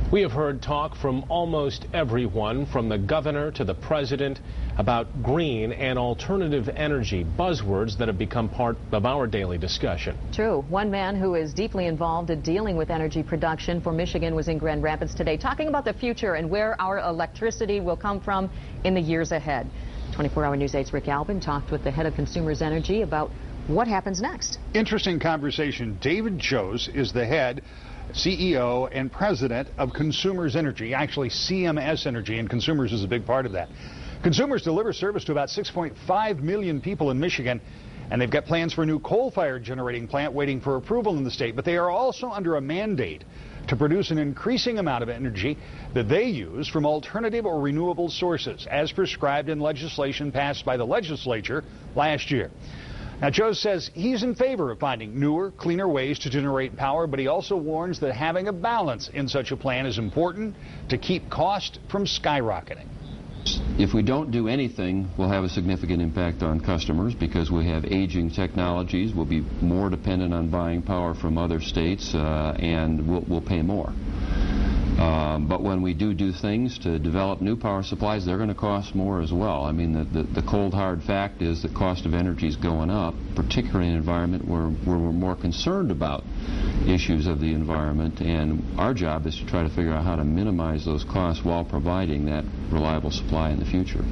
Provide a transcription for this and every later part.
We have heard talk from almost everyone, from the governor to the president, about green and alternative energy, buzzwords that have become part of our daily discussion. True. One man who is deeply involved in dealing with energy production for Michigan was in Grand Rapids today, talking about the future and where our electricity will come from in the years ahead. 24-Hour News 8's Rick Albin talked with the head of Consumers Energy about what happens next. Interesting conversation. David Joos is the head CEO and president of Consumers Energy, actually CMS Energy, and Consumers is a big part of that. Consumers deliver service to about 6.5 million people in Michigan, and they've got plans for a new coal-fired generating plant waiting for approval in the state, but they are also under a mandate to produce an increasing amount of energy that they use from alternative or renewable sources, as prescribed in legislation passed by the legislature last year. Now, Joos says he's in favor of finding newer, cleaner ways to generate power, but he also warns that having a balance in such a plan is important to keep cost from skyrocketing. If we don't do anything, we'll have a significant impact on customers because we have aging technologies. We'll be more dependent on buying power from other states, and we'll pay more. But when we do things to develop new power supplies, they're going to cost more as well. I mean, the cold hard fact is the cost of energy is going up, particularly in an environment where we're more concerned about issues of the environment, and our job is to try to figure out how to minimize those costs while providing that reliable supply in the future.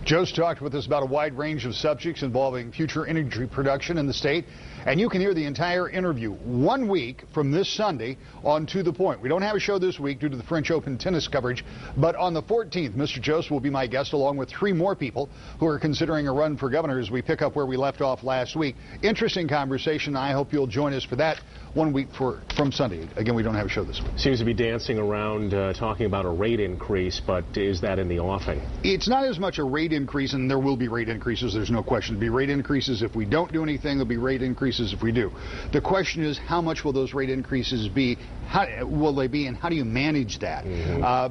Joos talked with us about a wide range of subjects involving future energy production in the state, and you can hear the entire interview 1 week from this Sunday on To The Point. We don't have a show this week due to the French Open tennis coverage, but on the 14th, Mr. Joos will be my guest along with 3 more people who are considering a run for governor as we pick up where we left off last week. Interesting conversation. I hope you'll join us for that 1 week from Sunday. Again, we don't have a show this week. Seems to be dancing around talking about a rate increase, but is that in the offing? It's not as much a rate increase, and there will be rate increases. There's no question. There'll be rate increases if we don't do anything. There'll be rate increases if we do. The question is, how much will those rate increases be? How will they be, and how do you manage that?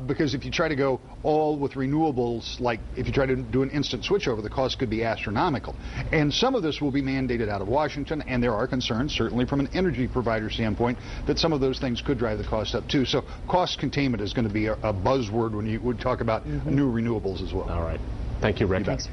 Because if you try to go all with renewables, like if you try to do an instant switchover, the cost could be astronomical. And some of this will be mandated out of Washington, and there are concerns, certainly from an energy provider standpoint, that some of those things could drive the cost up too. So cost containment is going to be a buzzword when you would talk about new renewables as well. All right. Thank you, Rick. Thanks, sir.